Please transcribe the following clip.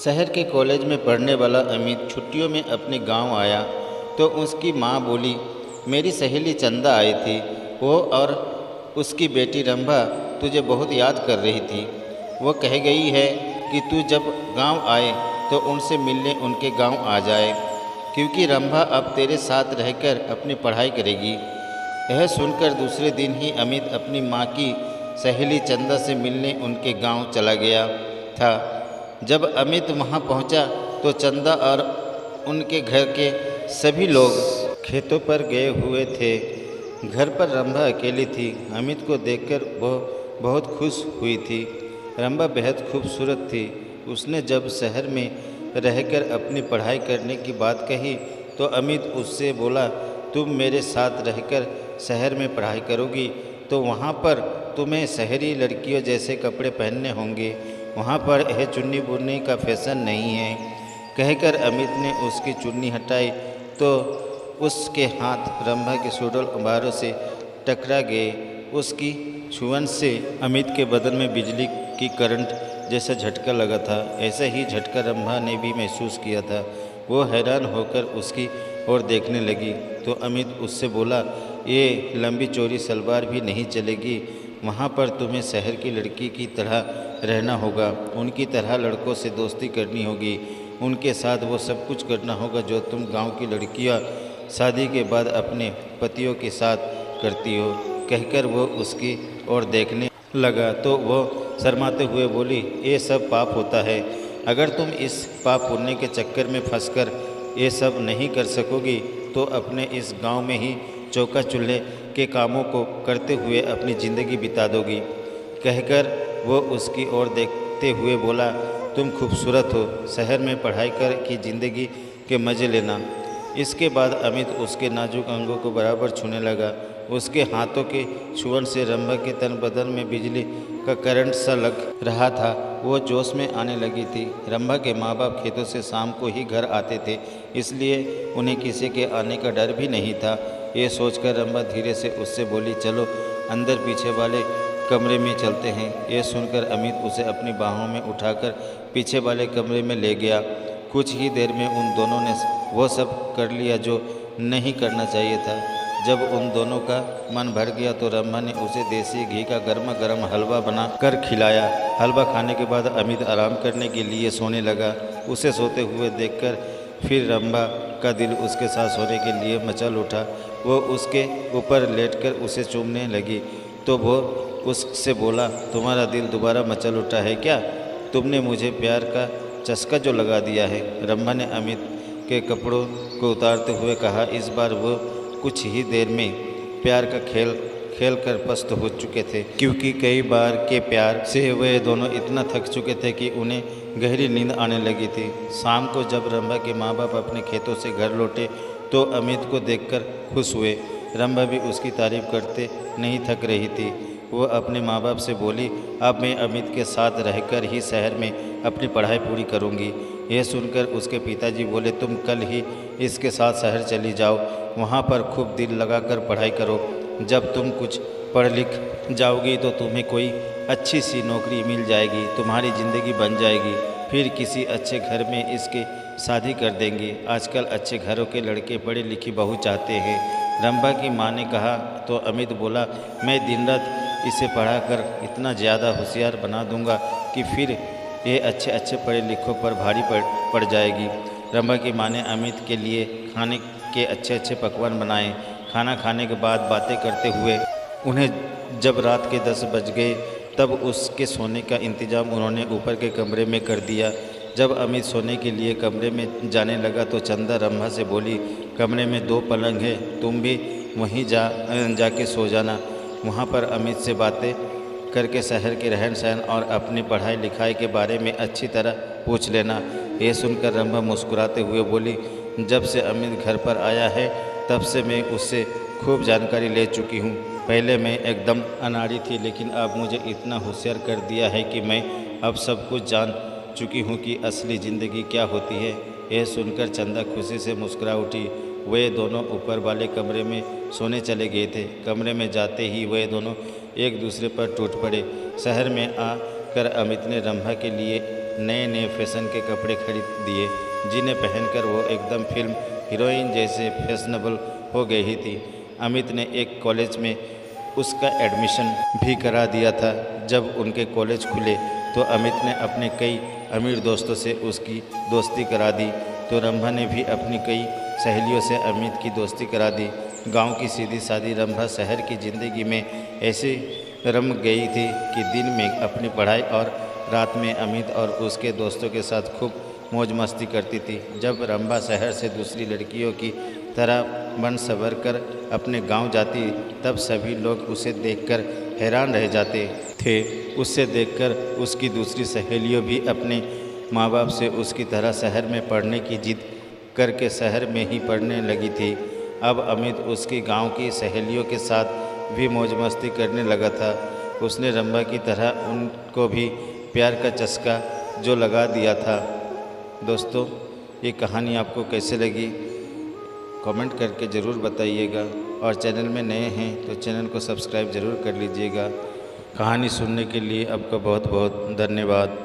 शहर के कॉलेज में पढ़ने वाला अमित छुट्टियों में अपने गांव आया तो उसकी माँ बोली, मेरी सहेली चंदा आई थी। वो और उसकी बेटी रंभा तुझे बहुत याद कर रही थी। वो कह गई है कि तू जब गांव आए तो उनसे मिलने उनके गांव आ जाए, क्योंकि रंभा अब तेरे साथ रहकर अपनी पढ़ाई करेगी। यह सुनकर दूसरे दिन ही अमित अपनी माँ की सहेली चंदा से मिलने उनके गांव चला गया था। जब अमित वहां पहुंचा तो चंदा और उनके घर के सभी लोग खेतों पर गए हुए थे। घर पर रंभा अकेली थी। अमित को देखकर वह बहुत खुश हुई थी। रंभा बेहद खूबसूरत थी। उसने जब शहर में रहकर अपनी पढ़ाई करने की बात कही तो अमित उससे बोला, तुम मेरे साथ रहकर शहर में पढ़ाई करोगी तो वहाँ पर तुम्हें शहरी लड़कियों जैसे कपड़े पहनने होंगे। वहाँ पर यह चुन्नी बुनने का फैशन नहीं है। कहकर अमित ने उसकी चुन्नी हटाई तो उसके हाथ रंभा के सुडौल अंबारों से टकरा गए। उसकी छुअन से अमित के बदन में बिजली की करंट जैसा झटका लगा था। ऐसा ही झटका रंभा ने भी महसूस किया था। वो हैरान होकर उसकी ओर देखने लगी तो अमित उससे बोला, ये लंबी चौड़ी सलवार भी नहीं चलेगी। वहाँ पर तुम्हें शहर की लड़की की तरह रहना होगा। उनकी तरह लड़कों से दोस्ती करनी होगी। उनके साथ वो सब कुछ करना होगा जो तुम गांव की लड़कियां शादी के बाद अपने पतियों के साथ करती हो। कहकर वो उसकी ओर देखने लगा तो वो शर्माते हुए बोली, ये सब पाप होता है। अगर तुम इस पाप पुण्य के चक्कर में फंसकर ये सब नहीं कर सकोगी तो अपने इस गांव में ही चौका चूल्हे के कामों को करते हुए अपनी ज़िंदगी बिता दोगी। कहकर वो उसकी ओर देखते हुए बोला, तुम खूबसूरत हो, शहर में पढ़ाई कर की ज़िंदगी के मज़े लेना। इसके बाद अमित उसके नाजुक अंगों को बराबर छूने लगा। उसके हाथों के छुअन से रंभा के तन बदन में बिजली का करंट सा लग रहा था। वो जोश में आने लगी थी। रंभा के माँ बाप खेतों से शाम को ही घर आते थे, इसलिए उन्हें किसी के आने का डर भी नहीं था। ये सोचकर रंभा धीरे से उससे बोली, चलो अंदर पीछे वाले कमरे में चलते हैं। ये सुनकर अमित उसे अपनी बाहों में उठाकर पीछे वाले कमरे में ले गया। कुछ ही देर में उन दोनों ने वो सब कर लिया जो नहीं करना चाहिए था। जब उन दोनों का मन भर गया तो रंभा ने उसे देसी घी का गर्मा गर्म हलवा बना कर खिलाया। हलवा खाने के बाद अमित आराम करने के लिए सोने लगा। उसे सोते हुए देखकर फिर रंभा का दिल उसके साथ सोने के लिए मचल उठा। वो उसके ऊपर लेटकर उसे चूमने लगी तो वो उससे बोला, तुम्हारा दिल दोबारा मचल उठा है क्या? तुमने मुझे प्यार का चस्का जो लगा दिया है। रंभा ने अमित के कपड़ों को उतारते हुए कहा। इस बार वो कुछ ही देर में प्यार का खेल खेल कर पस्त हो चुके थे, क्योंकि कई बार के प्यार से वे दोनों इतना थक चुके थे कि उन्हें गहरी नींद आने लगी थी। शाम को जब रंभा के माँ बाप अपने खेतों से घर लौटे तो अमित को देखकर खुश हुए। रंभा भी उसकी तारीफ करते नहीं थक रही थी। वो अपने माँ बाप से बोली, अब मैं अमित के साथ रहकर ही शहर में अपनी पढ़ाई पूरी करूँगी। यह सुनकर उसके पिताजी बोले, तुम कल ही इसके साथ शहर चली जाओ, वहाँ पर खूब दिल लगाकर पढ़ाई करो। जब तुम कुछ पढ़ लिख जाओगी तो तुम्हें कोई अच्छी सी नौकरी मिल जाएगी, तुम्हारी ज़िंदगी बन जाएगी। फिर किसी अच्छे घर में इसके शादी कर देंगे। आजकल अच्छे घरों के लड़के पढ़े लिखी बहू चाहते हैं। रंभा की माँ ने कहा तो अमित बोला, मैं दिन रात इसे पढ़ाकर इतना ज़्यादा होशियार बना दूंगा कि फिर ये अच्छे अच्छे पढ़े लिखों पर भारी पड़ जाएगी। रंभा की माँ ने अमित के लिए खाने के अच्छे अच्छे पकवान बनाए। खाना खाने के बाद बातें करते हुए उन्हें जब रात के 10 बज गए तब उसके सोने का इंतज़ाम उन्होंने ऊपर के कमरे में कर दिया। जब अमित सोने के लिए कमरे में जाने लगा तो चंदा रंभा से बोली, कमरे में 2 पलंग है, तुम भी वहीं जाके सो जाना। वहाँ पर अमित से बातें करके शहर के रहन सहन और अपनी पढ़ाई लिखाई के बारे में अच्छी तरह पूछ लेना। ये सुनकर रंभा मुस्कुराते हुए बोली, जब से अमित घर पर आया है तब से मैं उससे खूब जानकारी ले चुकी हूँ। पहले मैं एकदम अनाड़ी थी, लेकिन अब मुझे इतना होशियार कर दिया है कि मैं अब सब कुछ जान चुकी हूँ कि असली ज़िंदगी क्या होती है। यह सुनकर चंदा खुशी से मुस्कुरा उठी। वे दोनों ऊपर वाले कमरे में सोने चले गए थे। कमरे में जाते ही वे दोनों एक दूसरे पर टूट पड़े। शहर में आकर अमित ने रंभा के लिए नए नए फैशन के कपड़े खरीद दिए, जिन्हें पहनकर वो एकदम फिल्म हीरोइन जैसे फैशनेबल हो गई थी। अमित ने एक कॉलेज में उसका एडमिशन भी करा दिया था। जब उनके कॉलेज खुले तो अमित ने अपने कई अमीर दोस्तों से उसकी दोस्ती करा दी, तो रंभा ने भी अपनी कई सहेलियों से अमित की दोस्ती करा दी। गांव की सीधी सादी रंभा शहर की ज़िंदगी में ऐसे रम गई थी कि दिन में अपनी पढ़ाई और रात में अमित और उसके दोस्तों के साथ खूब मौज मस्ती करती थी। जब रंभा शहर से दूसरी लड़कियों की तरह बन संवर कर अपने गांव जाती, तब सभी लोग उसे देखकर हैरान रह जाते थे। उससे देखकर उसकी दूसरी सहेलियों भी अपने माँ बाप से उसकी तरह शहर में पढ़ने की जिद करके शहर में ही पढ़ने लगी थी। अब अमित उसकी गांव की सहेलियों के साथ भी मौज मस्ती करने लगा था। उसने रंभा की तरह उनको भी प्यार का चस्का जो लगा दिया था। दोस्तों, ये कहानी आपको कैसे लगी कमेंट करके ज़रूर बताइएगा, और चैनल में नए हैं तो चैनल को सब्सक्राइब ज़रूर कर लीजिएगा। कहानी सुनने के लिए आपका बहुत बहुत धन्यवाद।